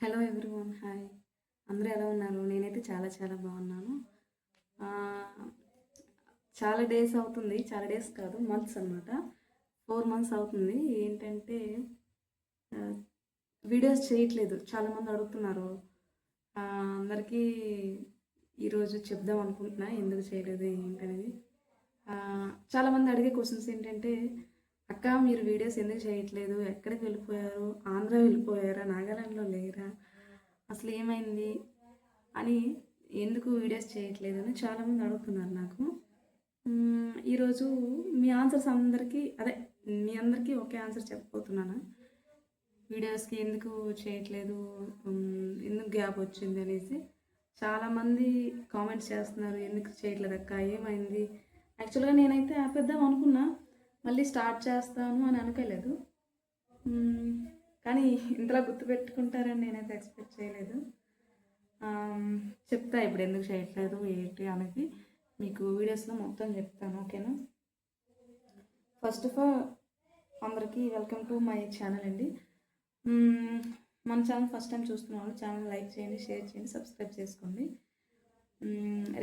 Hello everyone, hi. అందరూ ఎలా ఉన్నారు? నేనైతే చాలా చాలా బాగున్నాను. చాలా డేస్ అవుతుంది, చాలా డేస్ కాదు, మంత్స్ అనమాట. 4 మంత్స్ అవుతుంది. ఏంటంటే వీడియోస్ చేయట్లేదు. చాలామంది అడుగుతున్నారు. అందరికీ ఈరోజు చెప్దాం అనుకుంటున్నా ఎందుకు చేయలేదు ఏంటనేది. చాలామంది అడిగే క్వశ్చన్స్ ఏంటంటే, అక్క మీరు వీడియోస్ ఎందుకు చేయట్లేదు? ఎక్కడికి వెళ్ళిపోయారు? ఆంధ్ర వెళ్ళిపోయారా? నాగాలాండ్లో లేరా? అసలు ఏమైంది అని, ఎందుకు వీడియోస్ చేయట్లేదు అని చాలామంది అడుగుతున్నారు నాకు. ఈరోజు మీ ఆన్సర్స్ అందరికీ మీ అందరికీ ఒకే ఆన్సర్ చెప్పబోతున్నాను. వీడియోస్కి ఎందుకు చేయట్లేదు, ఎందుకు గ్యాప్ వచ్చింది అనేసి చాలామంది కామెంట్స్ చేస్తున్నారు. ఎందుకు చేయట్లేదు అక్క, ఏమైంది? యాక్చువల్గా నేనైతే ఆపేద్దాం అనుకున్నా, మళ్ళీ స్టార్ట్ చేస్తాను అని అనుకోలేదు. కానీ ఇంతలా గుర్తుపెట్టుకుంటారని నేనైతే ఎక్స్పెక్ట్ చేయలేదు. చెప్తా ఇప్పుడు ఎందుకు చేయట్లేదు ఏంటి అనేది మీకు వీడియోస్లో మొత్తం చెప్తాను, ఓకేనా? ఫస్ట్ ఆఫ్ ఆల్ అందరికీ వెల్కమ్ టు మై ఛానల్ అండి. మన ఛానల్ ఫస్ట్ టైం చూస్తున్న వాళ్ళు ఛానల్ లైక్ చేయండి, షేర్ చేయండి, సబ్స్క్రైబ్ చేసుకోండి.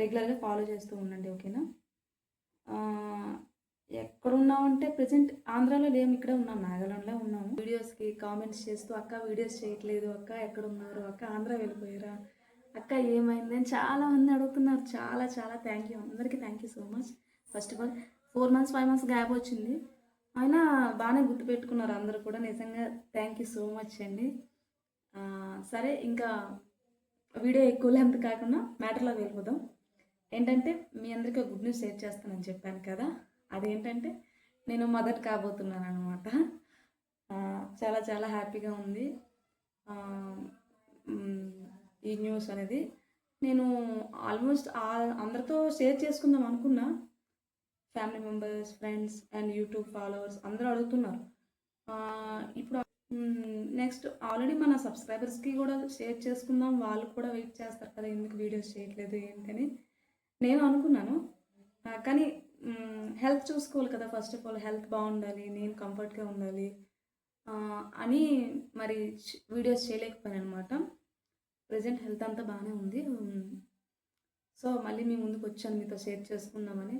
రెగ్యులర్గా ఫాలో చేస్తూ ఉండండి, ఓకేనా? ఎక్కడున్నామంటే ప్రజెంట్ ఆంధ్రాలో లేము, ఇక్కడే ఉన్నాం, నాగాలాండ్లో ఉన్నాము. వీడియోస్కి కామెంట్స్ చేస్తూ అక్క వీడియోస్ చేయట్లేదు, అక్క ఎక్కడున్నారు, అక్క ఆంధ్ర వెళ్ళిపోయారా, అక్క ఏమైంది అని చాలామంది అడుగుతున్నారు. చాలా చాలా థ్యాంక్ యూ, అందరికీ thank you so much. First of all 4 months 5 months gap వచ్చింది, అయినా బాగానే గుర్తుపెట్టుకున్నారు అందరూ కూడా. నిజంగా థ్యాంక్ యూ సో మచ్ అండి. సరే, ఇంకా వీడియో ఎక్కువ లెంత్ కాకుండా మ్యాటర్లో వెళ్ళిపోదాం. ఏంటంటే మీ అందరికీ ఒక గుడ్ న్యూస్ షేర్ చేస్తానని చెప్పాను కదా, అదేంటంటే నేను మదర్ కాబోతున్నాను అనమాట. చాలా చాలా హ్యాపీగా ఉంది ఈ న్యూస్ అనేది. నేను ఆల్మోస్ట్ అందరితో షేర్ చేసుకుందాం అనుకున్నా. Family members, friends and YouTube followers అందరూ అడుగుతున్నారు. ఇప్పుడు నెక్స్ట్ ఆల్రెడీ మన సబ్స్క్రైబర్స్కి కూడా షేర్ చేసుకుందాం, వాళ్ళు కూడా వెయిట్ చేస్తారు కదా ఎందుకు వీడియోస్ చేయట్లేదు ఏంటని నేను అనుకున్నాను. కానీ హెల్త్ చూసుకోవాలి కదా, ఫస్ట్ ఆఫ్ ఆల్ హెల్త్ బాగుండాలి, నేను కంఫర్ట్గా ఉండాలి అని మరి వీడియోస్ చేయలేకపోయాను అనమాట. ప్రజెంట్ హెల్త్ అంతా బాగానే ఉంది. సో మళ్ళీ మీ ముందుకు వచ్చాను మీతో షేర్ చేసుకుందామని.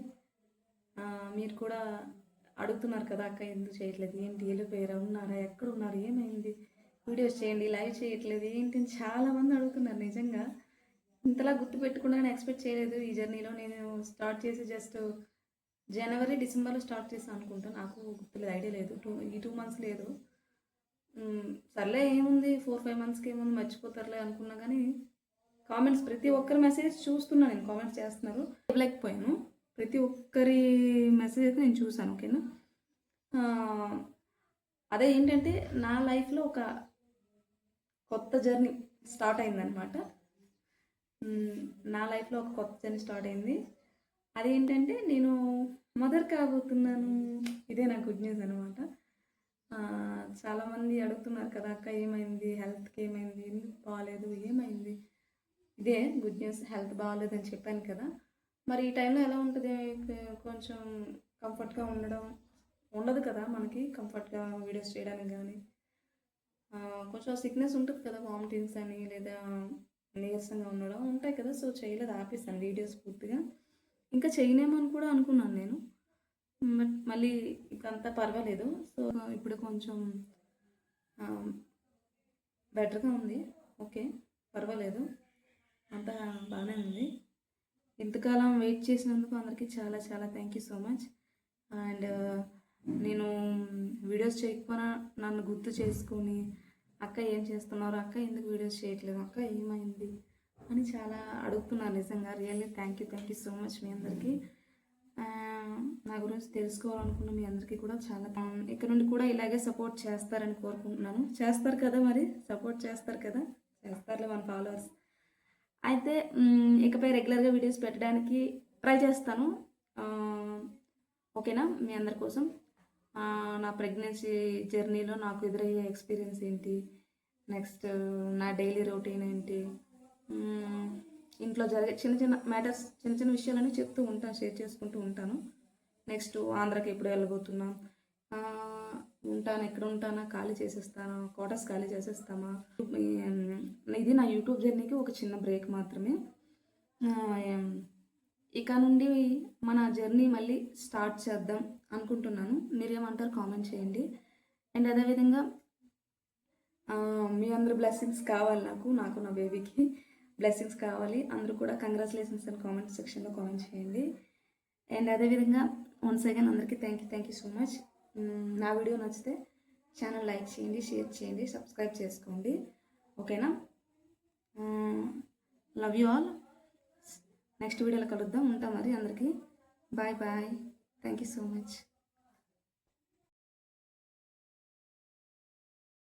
మీరు కూడా అడుగుతున్నారు కదా అక్క ఎందుకు చేయట్లేదు, ఏంటి, వెళ్ళిపోయారా, ఉన్నారా, ఎక్కడ ఉన్నారు, ఏమైంది, వీడియోస్ చేయండి, లైవ్ చేయట్లేదు ఏంటి అని చాలామంది అడుగుతున్నారు. నిజంగా ఇంతలా గుర్తుపెట్టుకున్నాను ఎక్స్పెక్ట్ చేయలేదు. ఈ జర్నీలో నేను స్టార్ట్ చేసి జస్ట్ జనవరి డిసెంబర్లో స్టార్ట్ చేసాను అనుకుంటా, నాకు గుర్తులేదు, ఐడియా లేదు. 2 మంత్స్ లేదు. సర్లే ఏముంది, 4-5 మంత్స్కి ఏముంది, మర్చిపోతారులే అనుకున్నా. కానీ కామెంట్స్ ప్రతి ఒక్కరి మెసేజ్ చూస్తున్నా నేను, కామెంట్స్ చేస్తున్నారు, ఇవ్వలేకపోయాను. ప్రతి ఒక్కరి మెసేజ్ అయితే నేను చూసాను, ఓకేనా? అదే ఏంటంటే నా లైఫ్లో ఒక కొత్త జర్నీ స్టార్ట్ అయిందనమాట. నా లైఫ్లో ఒక కొత్త జర్నీ స్టార్ట్ అయింది. అదేంటంటే నేను మదర్ కాబోతున్నాను. ఇదే నా గుడ్ న్యూస్ అనమాట. చాలామంది అడుగుతున్నారు కదా అక్క ఏమైంది, హెల్త్కి ఏమైంది, ఎందుకు బాగాలేదు, ఏమైంది? ఇదే గుడ్ న్యూస్. హెల్త్ బాగాలేదని చెప్పాను కదా. మరి ఈ టైంలో ఎలా ఉంటుంది, కొంచెం కంఫర్ట్గా ఉండదు కదా మనకి, కంఫర్ట్గా వీడియోస్ చేయడానికి. కానీ కొంచెం సిక్నెస్ ఉంటుంది కదా, వామిటింగ్స్ అని లేదా నీరసంగా ఉండడం ఉంటాయి కదా. సో చేయలేదు, ఆపేస్తాను వీడియోస్ పూర్తిగా. ఇంకా చేయనేమో అని కూడా అనుకున్నాను నేను, బట్ మళ్ళీ ఇప్పుడంతా పర్వాలేదు. సో ఇప్పుడు కొంచెం బెటర్గా ఉంది, ఓకే, పర్వాలేదు, అంతా బాగానే ఉంది. ఇంతకాలం వెయిట్ చేసినందుకు అందరికీ చాలా చాలా thank you so much. And నేను వీడియోస్ చేయకపోయినా నన్ను గుర్తు చేసుకొని అక్క ఏం చేస్తున్నారు, అక్క ఎందుకు వీడియోస్ చేయట్లేదు, అక్క ఏమైంది అని చాలా అడుగుతున్నారు. నిజంగా really thank you so much మీ అందరికీ. నా గురించి తెలుసుకోవాలనుకున్న మీ అందరికీ కూడా చాలా ఇక్కడ నుండి కూడా ఇలాగే సపోర్ట్ చేస్తారని కోరుకుంటున్నాను. చేస్తారు కదా, మరి సపోర్ట్ చేస్తారు కదా, చేస్తారులే మన ఫాలోవర్స్. అయితే ఇకపై రెగ్యులర్గా వీడియోస్ పెట్టడానికి ట్రై చేస్తాను, ఓకేనా? మీ అందరి కోసం. నా ప్రెగ్నెన్సీ జర్నీలో నాకు ఎదురయ్యే ఎక్స్పీరియన్స్ ఏంటి, నెక్స్ట్ నా డైలీ రొటీన్ ఏంటి, ఇంట్లో జరిగే చిన్న చిన్న మ్యాటర్స్, చిన్న చిన్న విషయాలని చెప్తూ ఉంటాను, షేర్ చేసుకుంటూ ఉంటాను. నెక్స్ట్ ఆంధ్రాకి ఎప్పుడు వెళ్ళబోతున్నాం, ఉంటాను, ఎక్కడ ఉంటానా, ఖాళీ చేసేస్తానా, క్వార్టర్స్ ఖాళీ చేసేస్తామా. ఇది నా యూట్యూబ్ జర్నీకి ఒక చిన్న బ్రేక్ మాత్రమే. ఇక నుండి మన జర్నీ మళ్ళీ స్టార్ట్ చేద్దాం అనుకుంటున్నాను. మీరేమంటారు కామెంట్ చేయండి. అండ్ అదేవిధంగా మీ అందరు బ్లెస్సింగ్స్ కావాలి నాకు నా బేబీకి బ్లెస్సింగ్స్ కావాలి. అందరూ కూడా కంగ్రాచులేషన్స్ అని కామెంట్ సెక్షన్లో కామెంట్ చేయండి. అండ్ అదేవిధంగా వన్స్ అగైన్ అందరికీ థ్యాంక్ యూ సో మచ్. నా వీడియో నచ్చితే ఛానల్ లైక్ చేయండి, షేర్ చేయండి, సబ్స్క్రైబ్ చేసుకోండి. ఓకేనా? Love you all. నెక్స్ట్ వీడియోలో కలుద్దాం. ఉంటాం మరి. అందరికీ bye. Thank you so much.